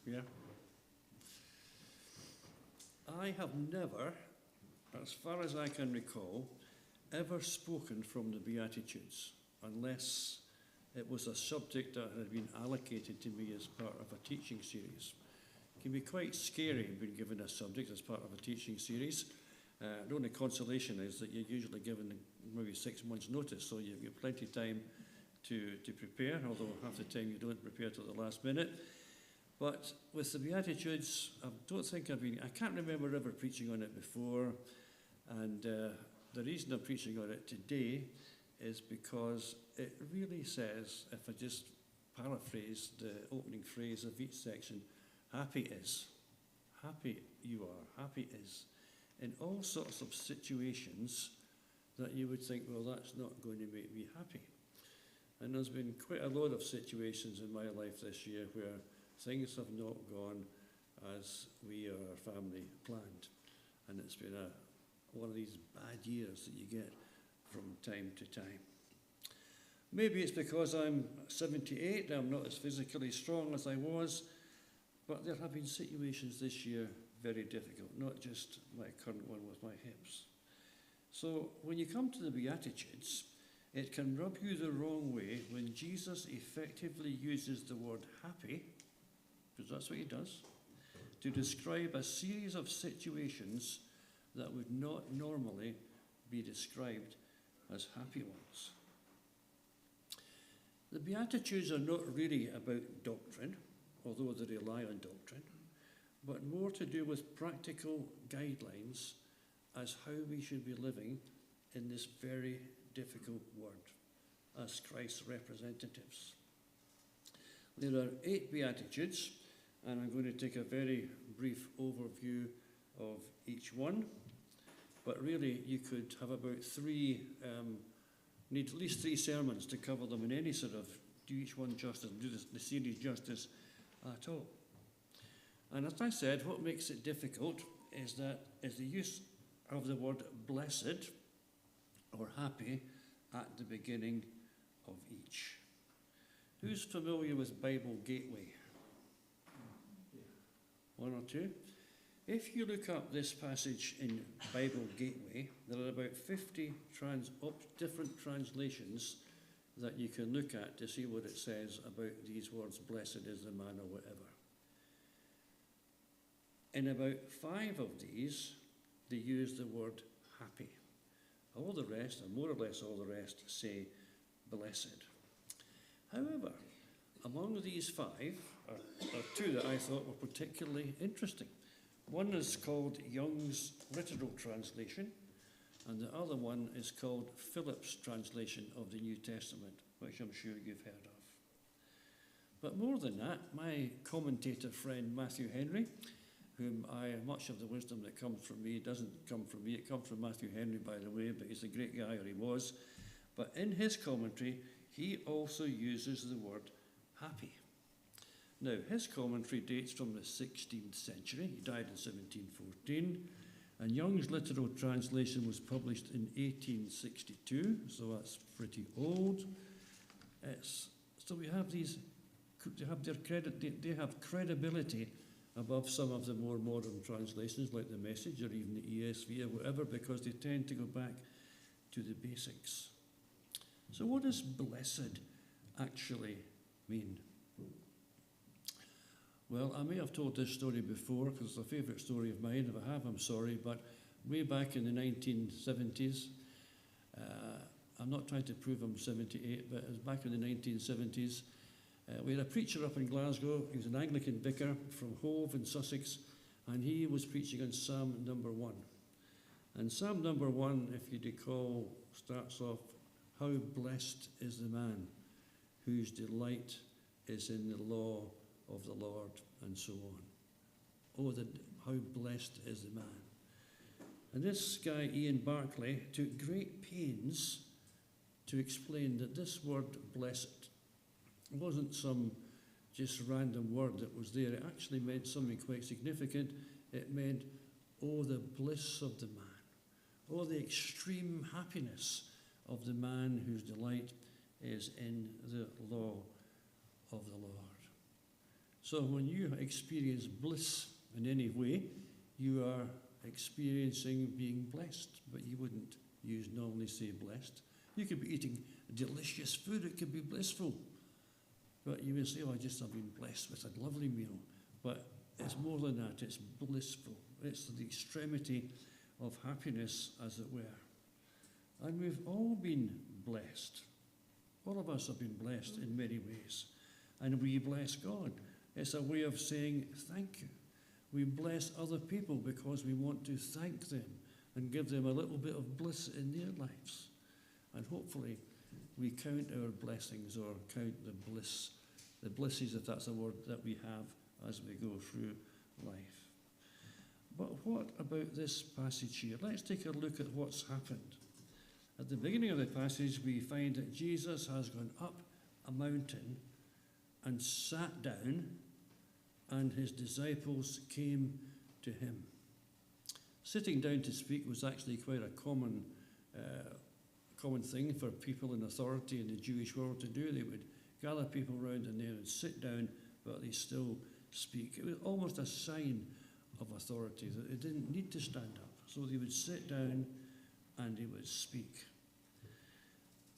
Yeah. I have never, as far as I can recall, ever spoken from the Beatitudes, unless it was a subject that had been allocated to me as part of a teaching series. It can be quite scary being given a subject as part of a teaching series. The only consolation is that you're usually given maybe 6 months' notice, so you've got plenty of time to prepare, although half the time you don't prepare till the last minute. But with the Beatitudes, I can't remember ever preaching on it before, and the reason I'm preaching on it today is because it really says, if I just paraphrase the opening phrase of each section, happy is, happy you are, happy is, in all sorts of situations that you would think, well, that's not going to make me happy. And there's been quite a lot of situations in my life this year where things have not gone as we or our family planned. And it's been one of these bad years that you get from time to time. Maybe it's because I'm 78, I'm not as physically strong as I was, but there have been situations this year very difficult, not just my current one with my hips. So when you come to the Beatitudes, it can rub you the wrong way when Jesus effectively uses the word happy, because that's what he does, to describe a series of situations that would not normally be described as happy ones. The Beatitudes are not really about doctrine, although they rely on doctrine, but more to do with practical guidelines as how we should be living in this very difficult world as Christ's representatives. There are 8 Beatitudes, and I'm going to take a very brief overview of each one. But really, you could have about need at least 3 sermons to cover them in any sort of, do each one justice, do the series justice at all. And as I said, what makes it difficult is the use of the word blessed or happy at the beginning of each. Who's familiar with Bible Gateway? One or two? If you look up this passage in Bible Gateway, there are about 50 different translations that you can look at to see what it says about these words, blessed is the man or whatever. In about 5 of these, they use the word happy. All the rest, and more or less all the rest, say blessed. However, among these 5 are 2 that I thought were particularly interesting. One is called Young's Literal Translation, and the other one is called Phillips' translation of the New Testament, which I'm sure you've heard of. But more than that, my commentator friend Matthew Henry, whom much of the wisdom that comes from me doesn't come from me, it comes from Matthew Henry, by the way, but he's a great guy, or he was. But in his commentary, he also uses the word happy. Now, his commentary dates from the 16th century. He died in 1714. And Young's literal translation was published in 1862, so that's pretty old. So we have these, they have credibility above some of the more modern translations, like the Message or even the ESV or whatever, because they tend to go back to the basics. So what does blessed actually mean? Well, I may have told this story before, because it's a favourite story of mine. If I have, I'm sorry, but way back in the 1970s, I'm not trying to prove I'm 78, but it was back in the 1970s, we had a preacher up in Glasgow. He was an Anglican vicar from Hove in Sussex, and he was preaching on Psalm number 1. And Psalm number 1, if you recall, starts off, how blessed is the man whose delight is in the law of the Lord, and so on. Oh, how blessed is the man. And this guy, Ian Barclay, took great pains to explain that this word blessed wasn't some just random word that was there. It actually meant something quite significant. It meant, oh, the bliss of the man. Oh, the extreme happiness of the man whose delight is in the law of the Lord. So when you experience bliss in any way, you are experiencing being blessed, but you wouldn't normally say blessed. You could be eating delicious food, it could be blissful. But you would say, oh, I've been blessed with a lovely meal. But it's more than that, it's blissful. It's the extremity of happiness, as it were. And we've all been blessed. All of us have been blessed in many ways. And we bless God. It's a way of saying thank you. We bless other people because we want to thank them and give them a little bit of bliss in their lives. And hopefully we count our blessings, or count the blisses, if that's a word, that we have as we go through life. But what about this passage here? Let's take a look at what's happened. At the beginning of the passage, we find that Jesus has gone up a mountain and sat down, and his disciples came to him. Sitting down to speak was actually quite a common thing for people in authority in the Jewish world to do. They would gather people around and they would sit down, but they still speak. It was almost a sign of authority that they didn't need to stand up. So they would sit down and they would speak.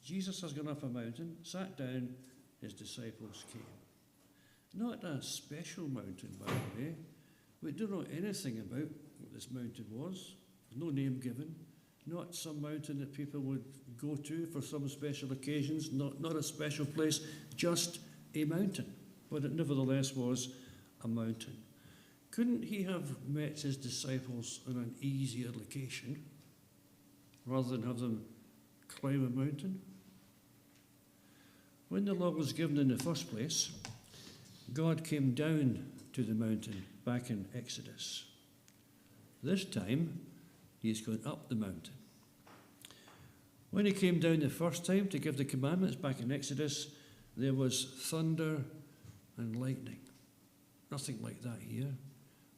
Jesus has gone up a mountain, sat down, his disciples came. Not a special mountain, by the way. We don't know anything about what this mountain was. There's no name given. Not some mountain that people would go to for some special occasions. Not a special place, just a mountain. But it nevertheless was a mountain. Couldn't he have met his disciples on an easier location rather than have them climb a mountain? When the law was given in the first place, God came down to the mountain back in Exodus. This time, he's gone up the mountain. When he came down the first time to give the commandments back in Exodus, there was thunder and lightning. Nothing like that here.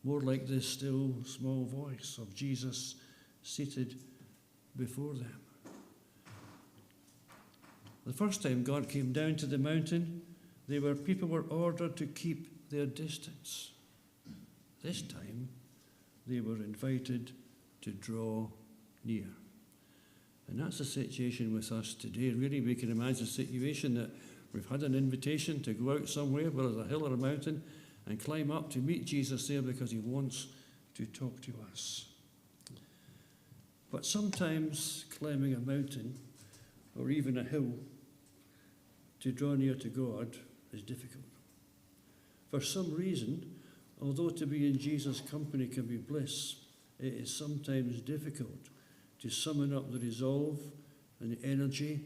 More like this still small voice of Jesus seated before them. The first time God came down to the mountain, people were ordered to keep their distance. This time, they were invited to draw near. And that's the situation with us today. Really, we can imagine a situation that we've had an invitation to go out somewhere, whether it's a hill or a mountain, and climb up to meet Jesus there because he wants to talk to us. But sometimes climbing a mountain or even a hill to draw near to God is difficult. For some reason, although to be in Jesus' company can be bliss, it is sometimes difficult to summon up the resolve and the energy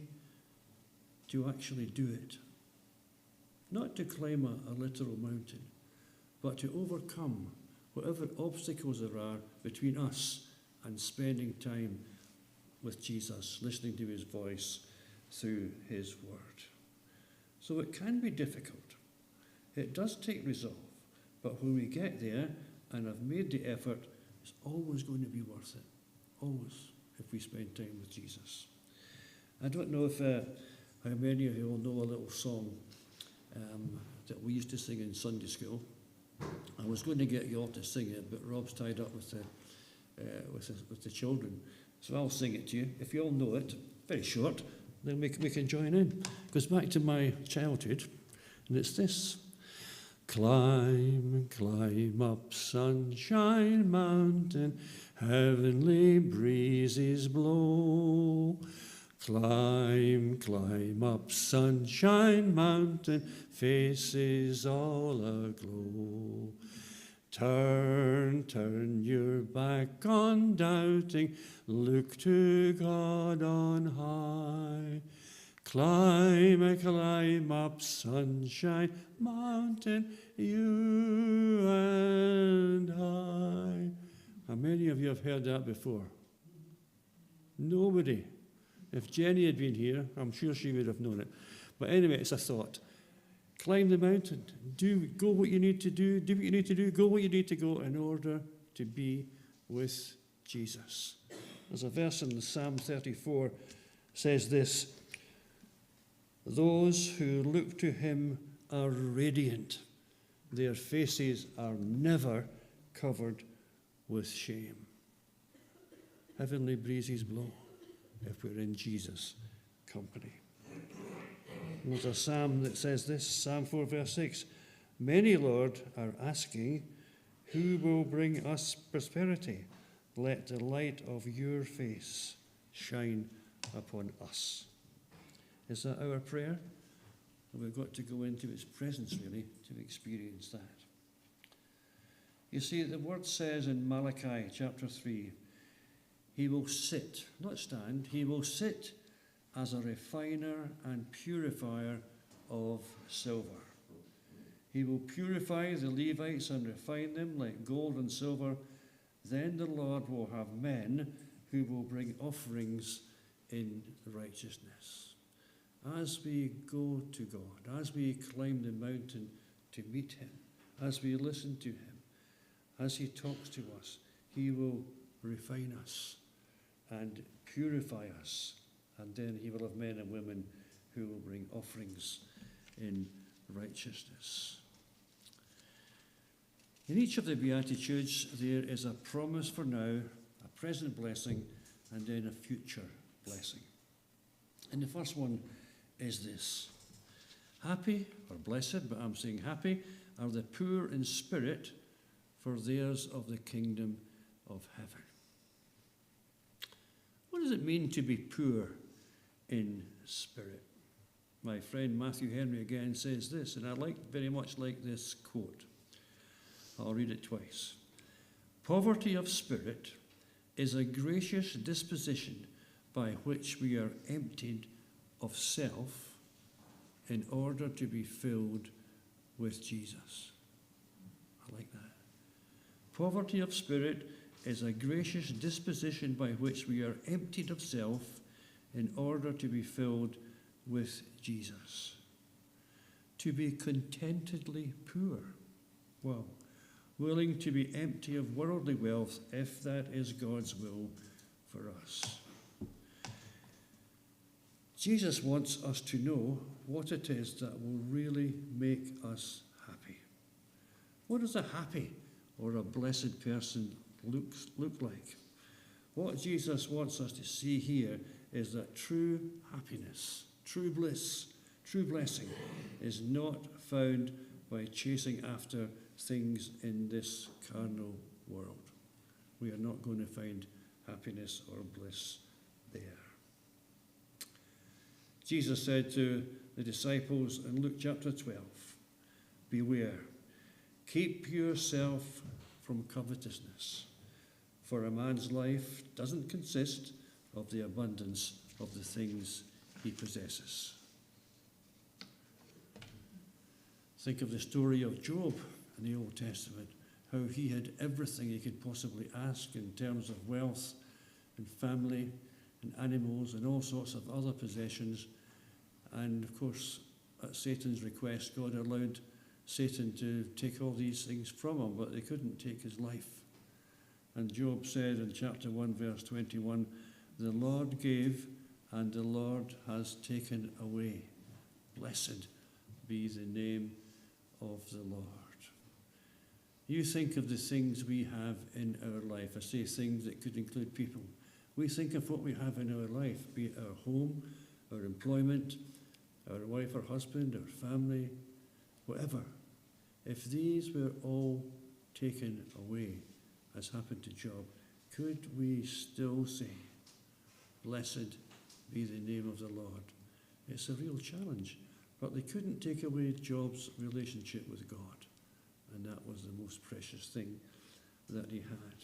to actually do it. Not to climb a literal mountain, but to overcome whatever obstacles there are between us and spending time with Jesus, listening to his voice through his word. So it can be difficult. It does take resolve, but when we get there and have made the effort, it's always going to be worth it. Always, if we spend time with Jesus. I don't know if how many of you will know a little song that we used to sing in Sunday school. I was going to get you all to sing it, but Rob's tied up with the children. So I'll sing it to you. If you all know it, very short, then we can join in. It goes back to my childhood, and it's this. Climb, climb up Sunshine Mountain, heavenly breezes blow. Climb, climb up Sunshine Mountain, faces all aglow. Turn, turn your back on doubting, look to God on high. Climb, climb up Sunshine Mountain, you and I. How many of you have heard that before? Nobody. If Jenny had been here, I'm sure she would have known it. But anyway, it's a thought. Climb the mountain. Go what you need to do what you need to do, go what you need to go in order to be with Jesus. There's a verse in Psalm 34 says this, those who look to him are radiant. Their faces are never covered with shame. Heavenly breezes blow if we're in Jesus' company. There's a psalm that says this, Psalm 4, verse 6. Many, Lord, are asking, who will bring us prosperity? Let the light of your face shine upon us. Is that our prayer? We've got to go into his presence, really, to experience that. You see, the word says in Malachi chapter 3, he will sit, not stand, he will sit as a refiner and purifier of silver. He will purify the Levites and refine them like gold and silver. Then the Lord will have men who will bring offerings in righteousness. As we go to God, as we climb the mountain to meet him, as we listen to him, as he talks to us, he will refine us and purify us. And then he will have men and women who will bring offerings in righteousness. In each of the Beatitudes, there is a promise for now, a present blessing, and then a future blessing. And the first one is this. Happy, or blessed, but I'm saying happy, are the poor in spirit, for theirs of the kingdom of heaven. What does it mean to be poor in spirit? My friend Matthew Henry again says this, and I very much like this quote. I'll read it twice. Poverty of spirit is a gracious disposition by which we are emptied of self in order to be filled with Jesus. I like that. Poverty of spirit is a gracious disposition by which we are emptied of self in order to be filled with Jesus. To be contentedly poor. Well, willing to be empty of worldly wealth if that is God's will for us. Jesus wants us to know what it is that will really make us happy. What does a happy or a blessed person look like? What Jesus wants us to see here is that true happiness, true bliss, true blessing is not found by chasing after things in this carnal world. We are not going to find happiness or bliss there. Jesus said to the disciples in Luke chapter 12, beware, keep yourself from covetousness, for a man's life doesn't consist of the abundance of the things he possesses. Think of the story of Job in the Old Testament, how he had everything he could possibly ask in terms of wealth and family and animals and all sorts of other possessions. And of course, at Satan's request, God allowed Satan to take all these things from him, but they couldn't take his life. And Job said in chapter 1, verse 21, the Lord gave and the Lord has taken away. Blessed be the name of the Lord. You think of the things we have in our life. I say things that could include people. We think of what we have in our life, be it our home, our employment, our wife or husband, our family, whatever. If these were all taken away, as happened to Job, could we still say, blessed be the name of the Lord? It's a real challenge. But they couldn't take away Job's relationship with God. And that was the most precious thing that he had.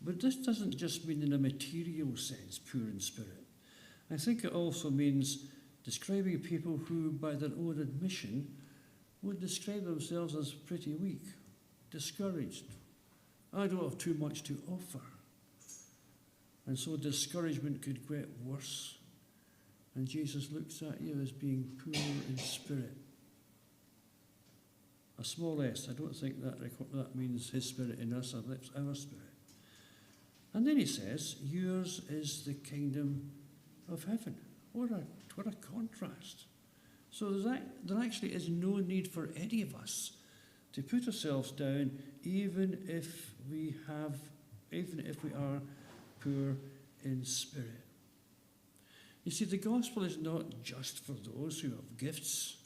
But this doesn't just mean in a material sense, poor in spirit. I think it also means describing people who, by their own admission, would describe themselves as pretty weak, discouraged. I don't have too much to offer. And so discouragement could get worse. And Jesus looks at you as being poor in spirit. A small s, I don't think that means his spirit in us, it's our spirit. And then he says, yours is the kingdom of heaven. What a contrast. So there actually is no need for any of us to put ourselves down, even if we are poor in spirit. You see, the gospel is not just for those who have gifts,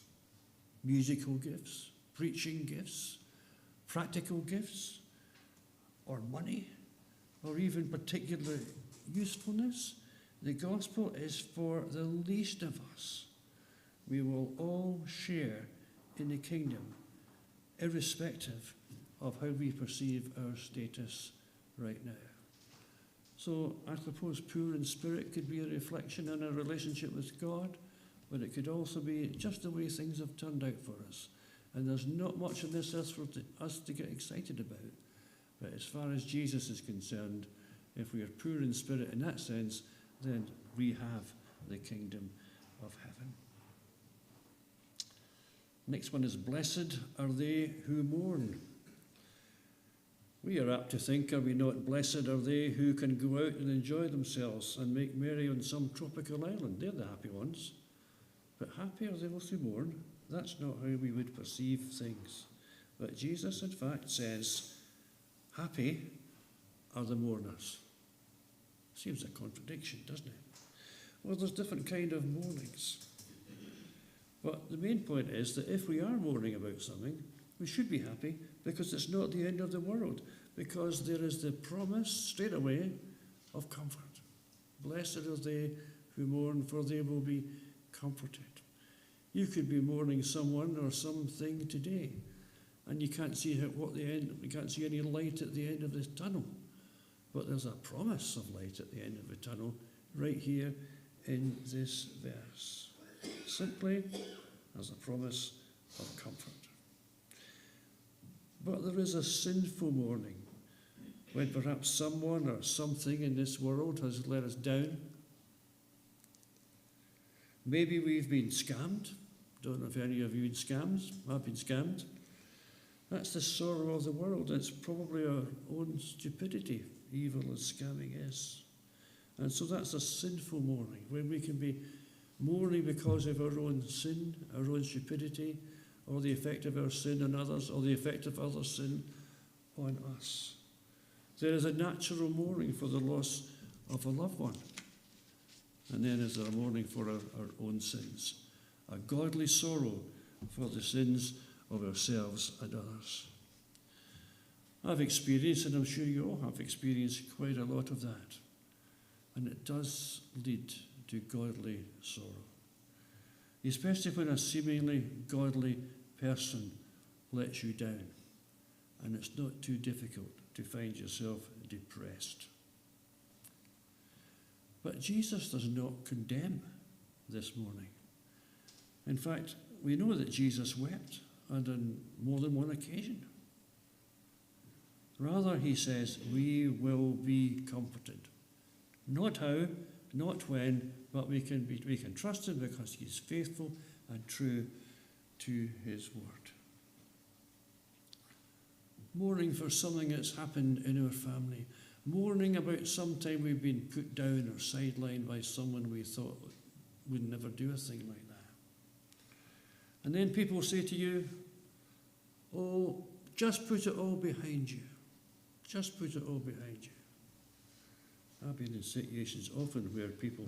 musical gifts, preaching gifts, practical gifts, or money, or even particular usefulness. The gospel is for the least of us. We will all share in the kingdom, irrespective of how we perceive our status right now. So I suppose poor in spirit could be a reflection on our relationship with God, but it could also be just the way things have turned out for us. And there's not much on this earth for us to get excited about. But as far as Jesus is concerned, if we are poor in spirit in that sense, then we have the kingdom of heaven. Next one is, blessed are they who mourn. We are apt to think, are we not, blessed are they who can go out and enjoy themselves and make merry on some tropical island. They're the happy ones. But happy are those who mourn. That's not how we would perceive things. But Jesus, in fact, says, happy are the mourners. Seems a contradiction, doesn't it? Well, there's different kind of mournings. But the main point is that if we are mourning about something, we should be happy, because it's not the end of the world, because there is the promise straight away of comfort. Blessed are they who mourn, for they will be comforted. You could be mourning someone or something today, and you can't see you can't see any light at the end of the tunnel. But there's a promise of light at the end of the tunnel right here in this verse. Simply as a promise of comfort. But there is a sinful mourning when perhaps someone or something in this world has let us down. Maybe we've been scammed. Don't know if any of you have been scammed. That's the sorrow of the world. It's probably our own stupidity, evil as scamming is. And so that's a sinful mourning, when we can be mourning because of our own sin, our own stupidity, or the effect of our sin on others, or the effect of other sin on us. There is a natural mourning for the loss of a loved one. And then is there a mourning for our own sins. A godly sorrow for the sins of ourselves and others. I've experienced, and I'm sure you all have experienced, quite a lot of that. And it does lead to godly sorrow. Especially when a seemingly godly person lets you down. And it's not too difficult to find yourself depressed. But Jesus does not condemn this morning. In fact, we know that Jesus wept, and on more than one occasion. Rather, he says, we will be comforted. Not how, not when, but we can trust him because he's faithful and true to his word. Mourning for something that's happened in our family. Mourning about some time we've been put down or sidelined by someone we thought would never do a thing like that. And then people say to you, oh, just put it all behind you. Just put it all behind you. I've been in situations often where people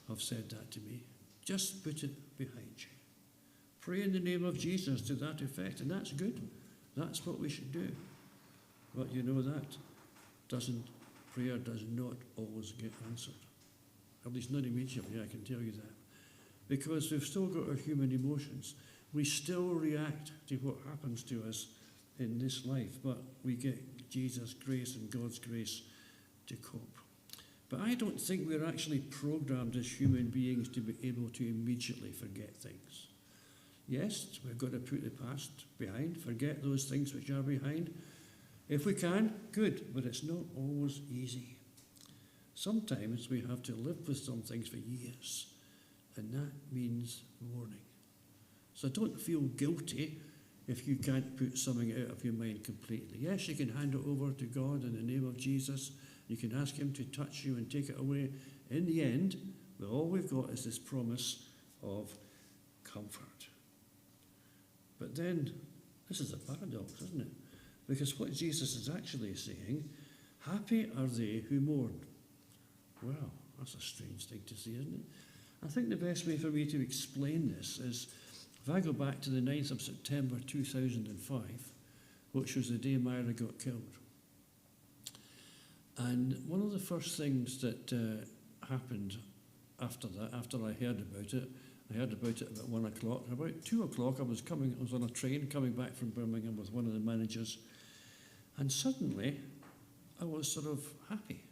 have said that to me. Just put it behind you. Pray in the name of Jesus to that effect, and that's good. That's what we should do. But you know that prayer does not always get answered. At least not immediately, I can tell you that. Because we've still got our human emotions. We still react to what happens to us in this life, but we get Jesus' grace and God's grace to cope. But I don't think we're actually programmed as human beings to be able to immediately forget things. Yes, we've got to put the past behind, forget those things which are behind. If we can, good, but it's not always easy. Sometimes we have to live with some things for years, and that means mourning. So don't feel guilty if you can't put something out of your mind completely. Yes, you can hand it over to God in the name of Jesus. You can ask him to touch you and take it away. In the end, all we've got is this promise of comfort. But then, this is a paradox, isn't it? Because what Jesus is actually saying, happy are they who mourn. Well, that's a strange thing to say, isn't it? I think the best way for me to explain this is, if I go back to the 9th of September 2005, which was the day Myra got killed. And one of the first things that happened after that, after I heard about it about 1 o'clock. About 2 o'clock, I was on a train coming back from Birmingham with one of the managers, and suddenly I was sort of happy.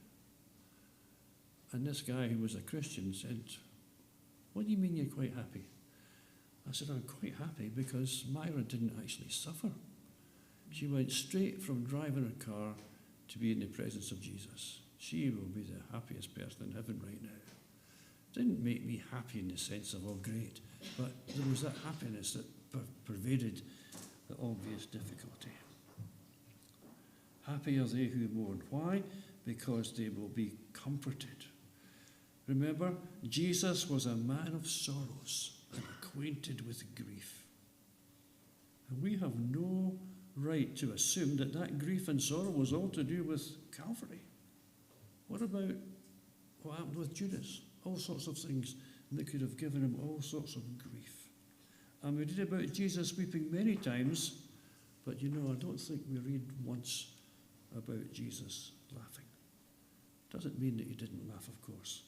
And this guy who was a Christian said, "What do you mean you're quite happy?" I said, "I'm quite happy because Myra didn't actually suffer. She went straight from driving a car to be in the presence of Jesus. She will be the happiest person in heaven right now." Didn't make me happy in the sense of, oh, great, but there was that happiness that pervaded the obvious difficulty. Happy are they who mourn. Why? Because they will be comforted. Remember, Jesus was a man of sorrows and acquainted with grief. And we have no right to assume that that grief and sorrow was all to do with Calvary. What about what happened with Judas? All sorts of things that could have given him all sorts of grief. And we read about Jesus weeping many times, but I don't think we read once about Jesus laughing. Doesn't mean that he didn't laugh, of course,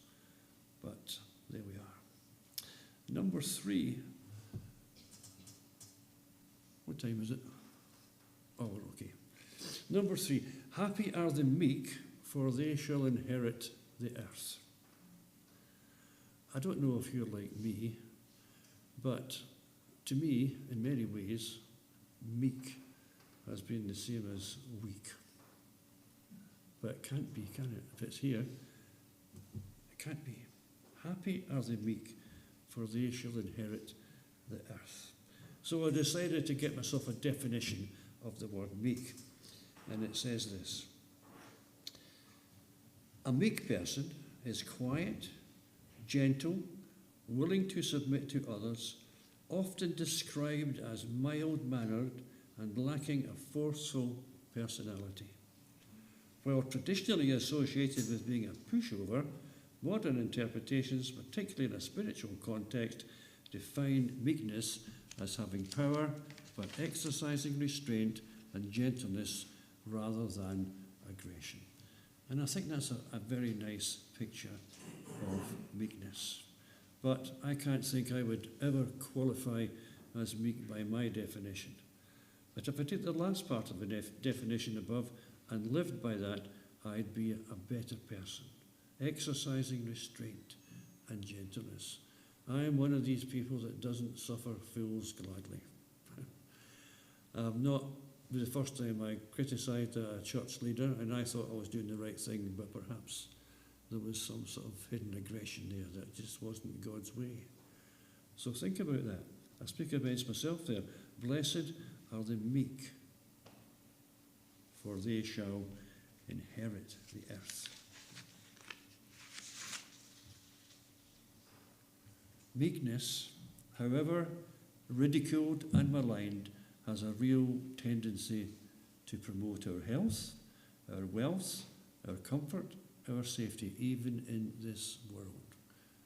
but there we are. Number 3. What time is it? Oh, we're okay. Number 3. Happy are the meek, for they shall inherit the earth. I don't know if you're like me, but to me, in many ways, meek has been the same as weak. But it can't be, can it? If it's here, it can't be. Happy are the meek, for they shall inherit the earth. So I decided to get myself a definition of the word meek, and it says this. A meek person is quiet, gentle, willing to submit to others, often described as mild-mannered and lacking a forceful personality. While traditionally associated with being a pushover, modern interpretations, particularly in a spiritual context, define meekness as having power but exercising restraint and gentleness rather than aggression. And I think that's a very nice picture of meekness. But I can't think I would ever qualify as meek by my definition. But if I take the last part of the definition above and lived by that, I'd be a better person, exercising restraint and gentleness. I am one of these people that doesn't suffer fools gladly. The first time I criticised a church leader and I thought I was doing the right thing, but perhaps there was some sort of hidden aggression there that just wasn't God's way. So think about that. I speak against myself there. Blessed are the meek, for they shall inherit the earth. Meekness, however ridiculed and maligned, has a real tendency to promote our health, our wealth, our comfort, our safety, even in this world.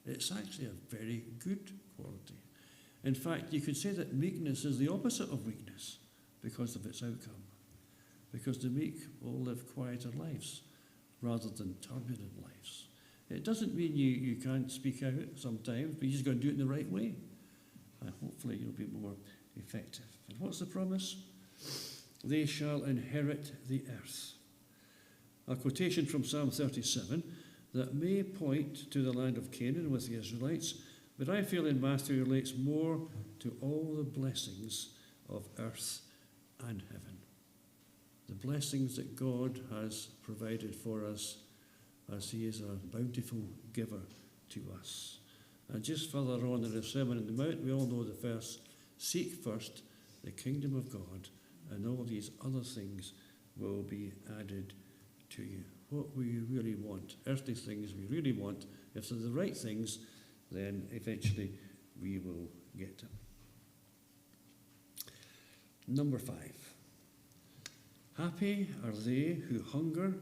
It's actually a very good quality. In fact, you could say that meekness is the opposite of weakness because of its outcome. Because the meek will live quieter lives rather than turbulent lives. It doesn't mean you can't speak out sometimes, but you just got to do it in the right way. And hopefully you'll be more effective. And what's the promise? They shall inherit the earth. A quotation from Psalm 37 that may point to the land of Canaan with the Israelites, but I feel in Matthew relates more to all the blessings of earth and heaven. The blessings that God has provided for us as he is a bountiful giver to us. And just further on in the Sermon on the Mount, we all know the verse, seek first the kingdom of God, and all these other things will be added to you. What we really want, earthly things we really want, if they're the right things, then eventually we will get them. Number 5. Happy are they who hunger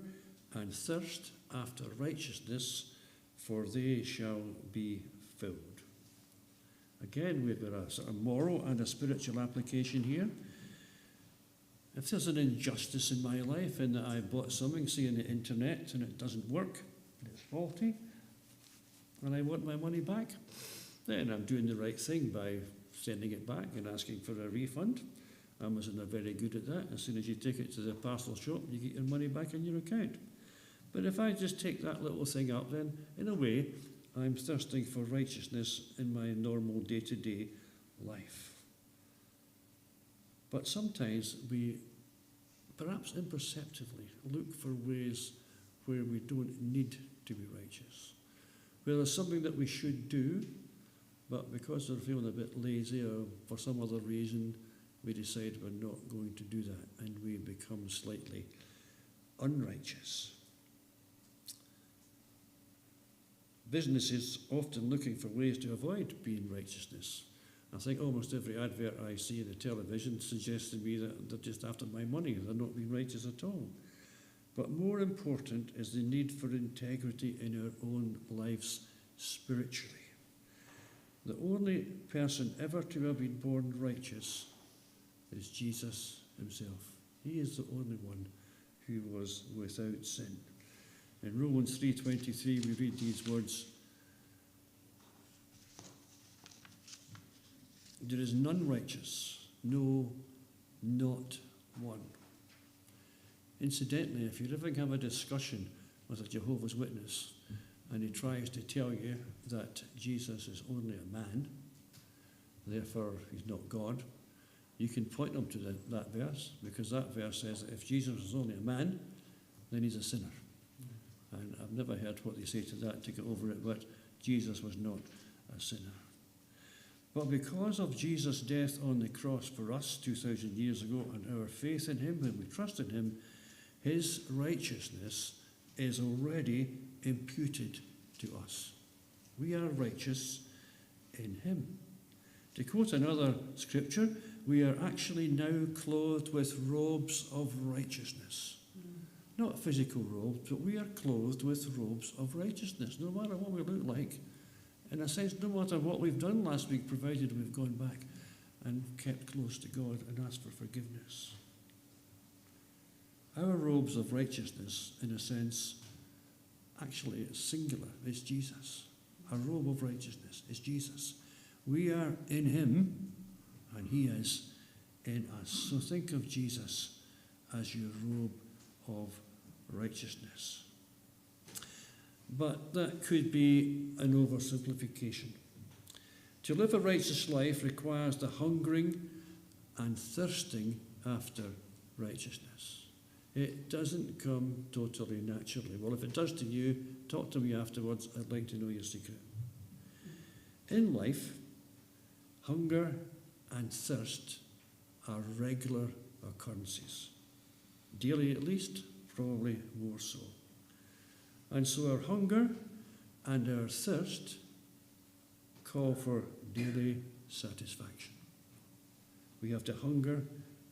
and thirst after righteousness, for they shall be filled. Again, we've got a sort of moral and a spiritual application here. If there's an injustice in my life in that I've bought something, say on the internet, and it doesn't work, and it's faulty, and I want my money back, then I'm doing the right thing by sending it back and asking for a refund. Amazon are very good at that. As soon as you take it to the parcel shop, you get your money back in your account. But if I just take that little thing up, then in a way, I'm thirsting for righteousness in my normal day-to-day life. But sometimes we, perhaps imperceptibly, look for ways where we don't need to be righteous, where there's something that we should do, but because we're feeling a bit lazy or for some other reason, we decide we're not going to do that, and we become slightly unrighteous. Businesses often looking for ways to avoid being righteousness. I think almost every advert I see on the television suggests to me that they're just after my money. They're not being righteous at all. But more important is the need for integrity in our own lives spiritually. The only person ever to have been born righteous is Jesus himself. He is the only one who was without sin. In Romans 3:23 we read these words, "There is none righteous, no, not one." Incidentally, if you ever have a discussion with a Jehovah's Witness and he tries to tell you that Jesus is only a man, therefore he's not God, you can point them to that verse, because that verse says that if Jesus is only a man, then he's a sinner. And I've never heard what they say to that to get over it, but Jesus was not a sinner. But because of Jesus' death on the cross for us 2,000 years ago and our faith in him, when we trust in him, his righteousness is already imputed to us. We are righteous in him. To quote another scripture, we are actually now clothed with robes of righteousness. Not physical robes, but we are clothed with robes of righteousness, no matter what we look like. In a sense, no matter what we've done last week, provided we've gone back and kept close to God and asked for forgiveness. Our robes of righteousness, in a sense, actually it's singular, it's Jesus. Our robe of righteousness is Jesus. We are in him, and he is in us. So think of Jesus as your robe of righteousness. But that could be an oversimplification. To live a righteous life requires the hungering and thirsting after righteousness. It doesn't come totally naturally. Well, if it does to you, talk to me afterwards. I'd like to know your secret. In life, hunger and thirst are regular occurrences. Daily at least, probably more so. And so our hunger and our thirst call for daily satisfaction. We have to hunger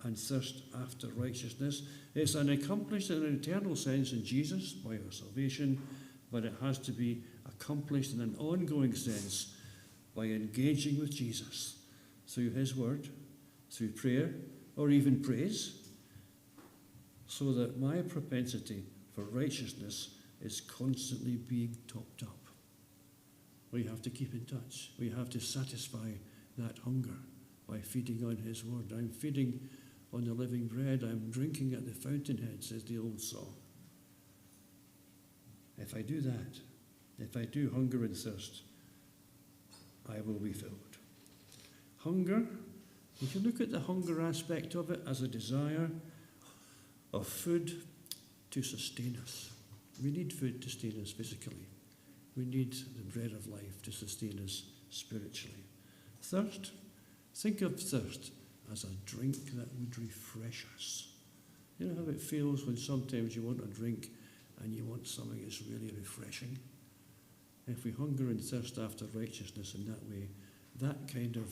and thirst after righteousness. It's an accomplished in an eternal sense in Jesus by our salvation, but it has to be accomplished in an ongoing sense by engaging with Jesus through his word, through prayer, or even praise, so that my propensity for righteousness is constantly being topped up. We have to keep in touch. We have to satisfy that hunger by feeding on his word. I'm feeding on the living bread. I'm drinking at the fountainhead, says the old song. If I do that, if I do hunger and thirst, I will be filled. Hunger, if you look at the hunger aspect of it as a desire of food to sustain us. We need food to sustain us physically. We need the bread of life to sustain us spiritually. Thirst, think of thirst as a drink that would refresh us. You know how it feels when sometimes you want a drink and you want something that's really refreshing? If we hunger and thirst after righteousness in that way, that kind of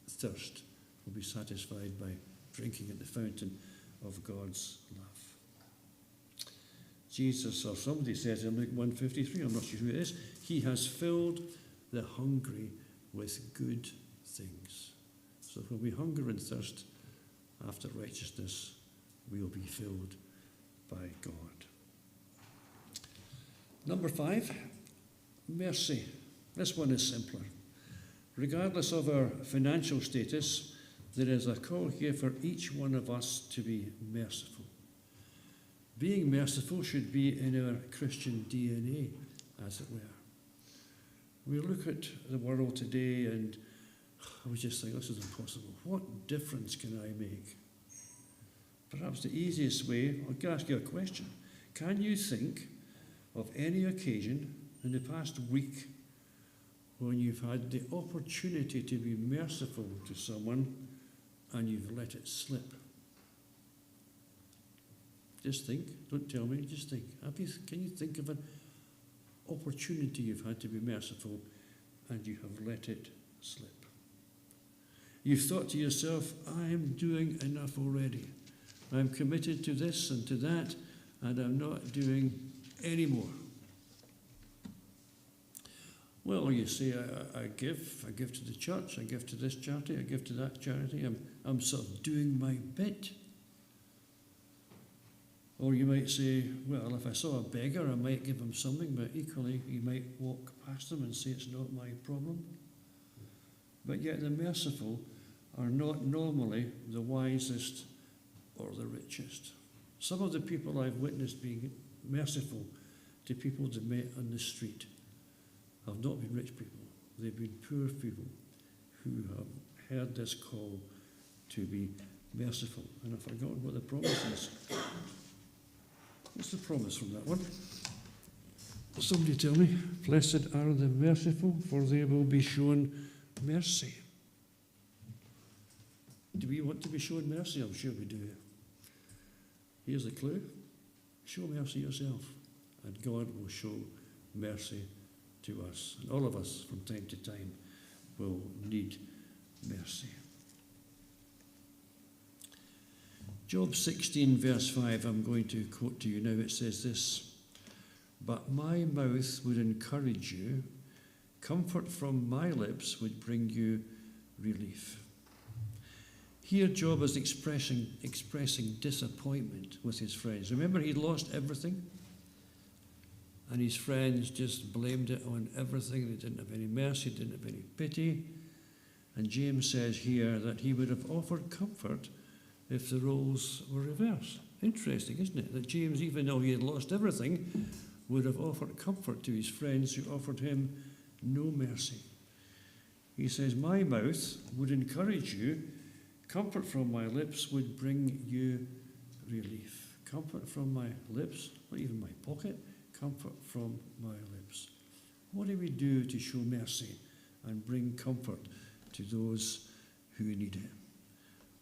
thirst will be satisfied by drinking at the fountain of God's love. Jesus, or somebody says in Luke 1:53, I'm not sure who it is, he has filled the hungry with good things. So when we hunger and thirst after righteousness, we will be filled by God. Number 5, mercy. This one is simpler. Regardless of our financial status, there is a call here for each one of us to be merciful. Being merciful should be in our Christian DNA, as it were. We look at the world today and we just think, this is impossible. What difference can I make? Perhaps the easiest way, I'll ask you a question. Can you think of any occasion in the past week when you've had the opportunity to be merciful to someone and you've let it slip? Just think. Don't tell me. Just think. Can you think of an opportunity you've had to be merciful and you have let it slip? You've thought to yourself, I am doing enough already. I'm committed to this and to that, and I'm not doing any more. Well, you say, I give to the church, I give to this charity, I give to that charity, I'm sort of doing my bit. Or you might say, well, if I saw a beggar, I might give him something, but equally, you might walk past them and say it's not my problem. But yet the merciful are not normally the wisest or the richest. Some of the people I've witnessed being merciful to people they met on the street have not been rich people. They've been poor people who have heard this call to be merciful. And I've forgotten what the promise is. What's the promise from that one? Somebody tell me. Blessed are the merciful, for they will be shown mercy. Do we want to be shown mercy? I'm sure we do. Here's the clue. Show mercy yourself, and God will show mercy to us. And all of us, from time to time, will need mercy. Job 16, verse 5, I'm going to quote to you now. It says this, "But my mouth would encourage you. Comfort from my lips would bring you relief." Here Job is expressing disappointment with his friends. Remember, he'd lost everything, and his friends just blamed it on everything. They didn't have any mercy, didn't have any pity. And James says here that he would have offered comfort if the roles were reversed. Interesting, isn't it? That James, even though he had lost everything, would have offered comfort to his friends who offered him no mercy. He says, my mouth would encourage you. Comfort from my lips would bring you relief. Comfort from my lips, not even my pocket. Comfort from my lips. What do we do to show mercy and bring comfort to those who need it?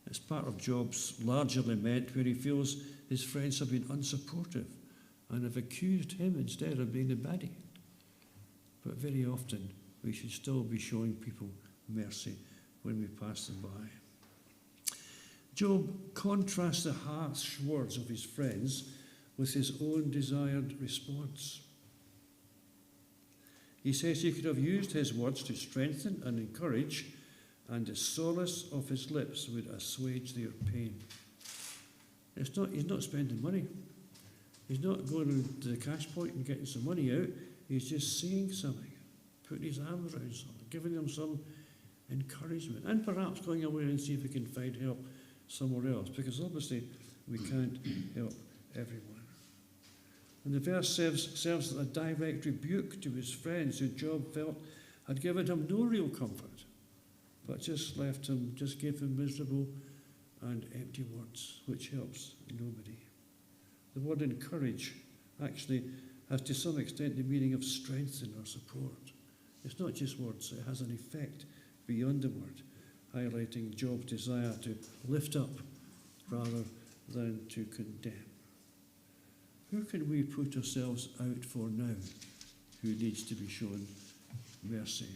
It's part of Job's larger lament where he feels his friends have been unsupportive and have accused him instead of being the baddie. But very often we should still be showing people mercy when we pass them by. Job contrasts the harsh words of his friends with his own desired response. He says he could have used his words to strengthen and encourage, and the solace of his lips would assuage their pain. He's not spending money. He's not going to the cash point and getting some money out. He's just saying something, putting his arms around someone, giving them some encouragement, and perhaps going away and see if he can find help somewhere else, because obviously we can't help everyone. And the verse serves as a direct rebuke to his friends who Job felt had given him no real comfort, but just gave him miserable and empty words, which helps nobody. The word encourage actually has to some extent the meaning of strengthen or support. It's not just words, it has an effect beyond the word, highlighting Job's desire to lift up rather than to condemn. Who can we put ourselves out for now who needs to be shown mercy?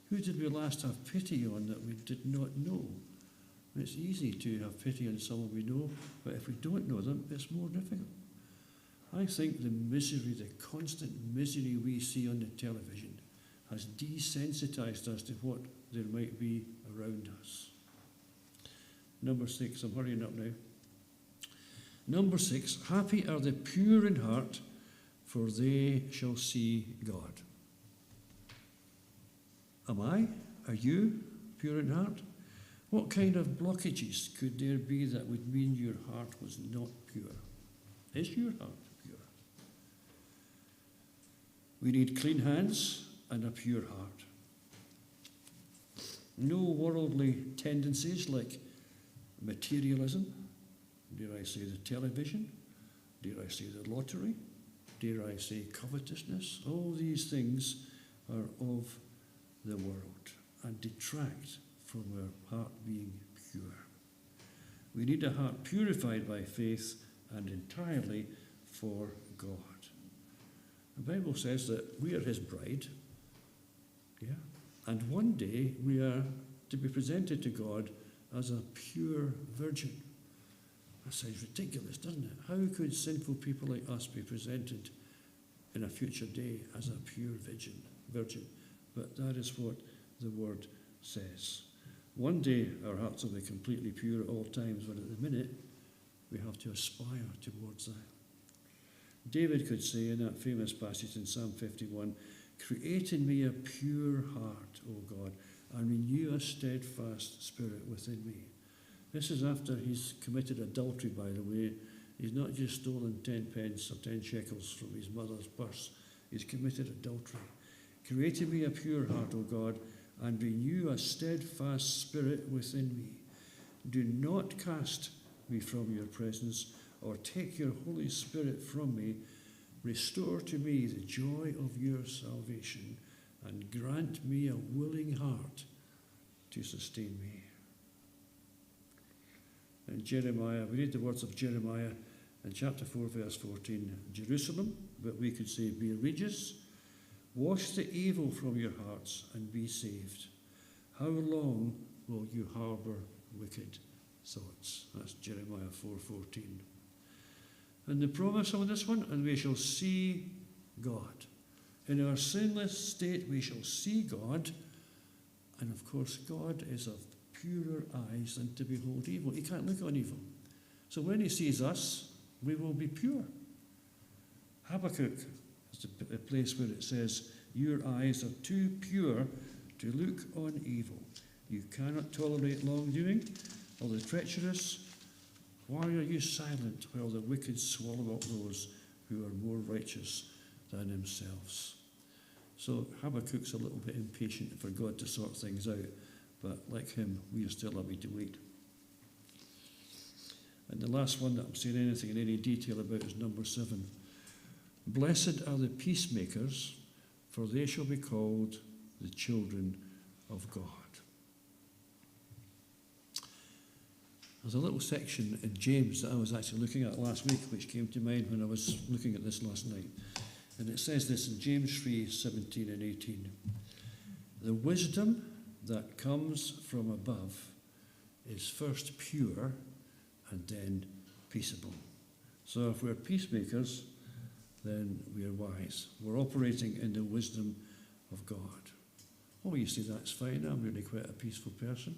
Who did we last have pity on that we did not know? It's easy to have pity on someone we know, but if we don't know them, it's more difficult. I think the misery, the constant misery we see on the television has desensitized us to what there might be around us. Number 6, I'm hurrying up now. Number 6, happy are the pure in heart, for they shall see God. Am I? Are you pure in heart? What kind of blockages could there be that would mean your heart was not pure? Is your heart pure? We need clean hands and a pure heart. No worldly tendencies like materialism, dare I say the television, dare I say the lottery, dare I say covetousness. All these things are of the world and detract from our heart being pure. We need a heart purified by faith and entirely for God. The Bible says that we are his bride, and one day we are to be presented to God as a pure virgin. That sounds ridiculous, doesn't it? How could sinful people like us be presented in a future day as a pure virgin? But that is what the word says. One day our hearts will be completely pure at all times, but at the minute we have to aspire towards that. David could say in that famous passage in Psalm 51, "Create in me a pure heart, O God, and renew a steadfast spirit within me." This is after he's committed adultery, by the way. He's not just stolen 10 pence or 10 shekels from his mother's purse. He's committed adultery. Create in me a pure heart, O God, and renew a steadfast spirit within me. Do not cast me from your presence, or take your Holy Spirit from me. Restore to me the joy of your salvation, and grant me a willing heart to sustain me. In Jeremiah, we read the words of Jeremiah in chapter 4, verse 14. Jerusalem, but we could say, be Regis, wash the evil from your hearts and be saved. How long will you harbour wicked thoughts? That's Jeremiah 4:14. And the promise on this one, and we shall see God. In our sinless state, we shall see God. And of course, God is of purer eyes than to behold evil. He can't look on evil. So when he sees us, we will be pure. Habakkuk is a place where it says, your eyes are too pure to look on evil. You cannot tolerate wrongdoing or the treacherous. Why are you silent while the wicked swallow up those who are more righteous than themselves? So Habakkuk's a little bit impatient for God to sort things out, but like him, we are still happy to wait. And the last one that I'm saying anything in any detail about is number 7. Blessed are the peacemakers, for they shall be called the children of God. There's a little section in James that I was actually looking at last week, which came to mind when I was looking at this last night. And it says this in James 3:17 and 18. The wisdom that comes from above is first pure and then peaceable. So if we're peacemakers, then we are wise. We're operating in the wisdom of God. Oh, you see, that's fine. I'm really quite a peaceful person.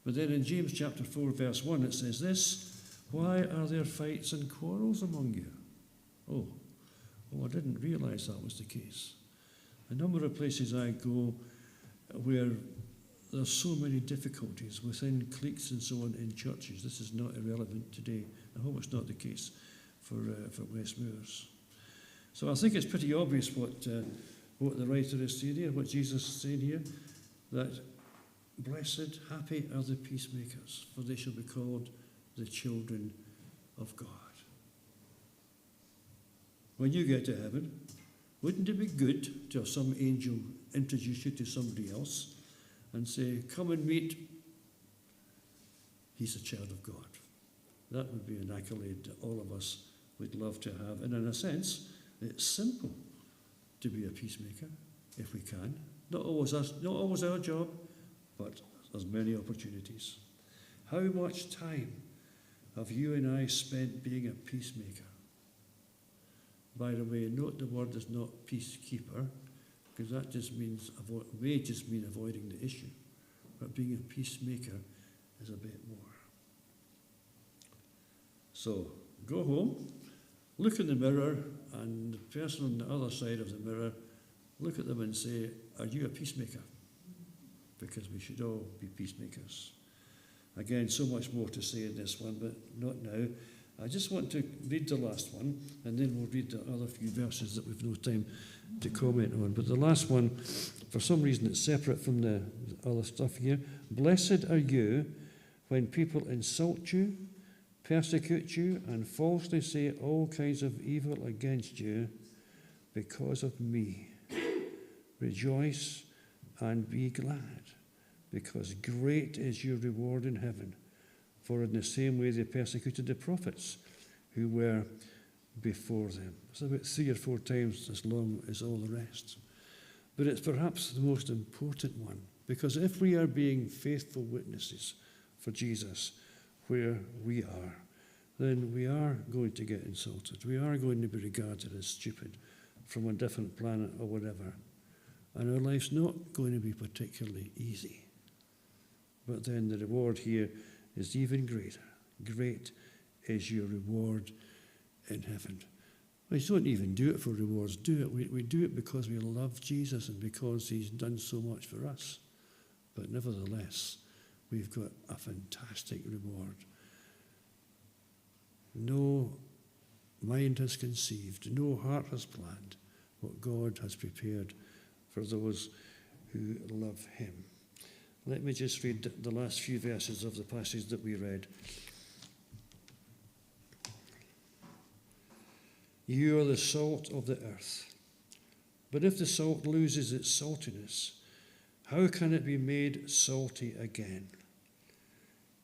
But then in James chapter 4, verse 1, it says this, why are there fights and quarrels among you? Oh, I didn't realise that was the case. A number of places I go where there's so many difficulties within cliques and so on in churches. This is not irrelevant today. I hope it's not the case for Westmoors. So I think it's pretty obvious what the writer is saying here, what Jesus is saying here, that blessed, happy are the peacemakers, for they shall be called the children of God. When you get to heaven, wouldn't it be good to have some angel introduce you to somebody else and say, come and meet, he's a child of God? That would be an accolade that all of us would love to have. And in a sense, it's simple to be a peacemaker, if we can. Not always our job, but there's many opportunities. How much time have you and I spent being a peacemaker? By the way, note the word is not peacekeeper, because that just means may just mean avoiding the issue. But being a peacemaker is a bit more. So, go home, look in the mirror, and the person on the other side of the mirror, look at them and say, are you a peacemaker? Because we should all be peacemakers. Again, so much more to say in this one, but not now. I just want to read the last one, and then we'll read the other few verses that we've no time to comment on. But the last one, for some reason, it's separate from the other stuff here. Blessed are you when people insult you, persecute you, and falsely say all kinds of evil against you because of me. Rejoice and be glad, because great is your reward in heaven. For in the same way they persecuted the prophets who were before them. It's about 3 or 4 times as long as all the rest. But it's perhaps the most important one, because if we are being faithful witnesses for Jesus where we are, then we are going to get insulted. We are going to be regarded as stupid from a different planet or whatever. And our life's not going to be particularly easy. But then the reward here is even greater. Great is your reward in heaven. We don't even do it for rewards, do it. We do it because we love Jesus and because he's done so much for us. But nevertheless, we've got a fantastic reward. No mind has conceived, no heart has planned what God has prepared for those who love him. Let me just read the last few verses of the passage that we read. You are the salt of the earth. But if the salt loses its saltiness, how can it be made salty again?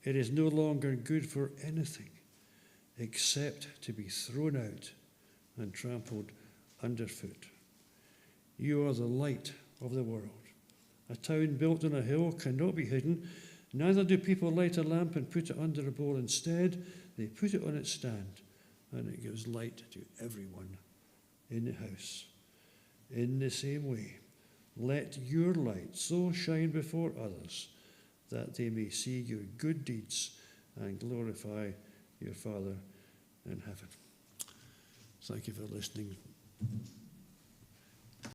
It is no longer good for anything except to be thrown out and trampled underfoot. You are the light of the world. A town built on a hill cannot be hidden. Neither do people light a lamp and put it under a bowl. Instead, they put it on its stand, and it gives light to everyone in the house. In the same way, let your light so shine before others that they may see your good deeds and glorify your Father in heaven. Thank you for listening.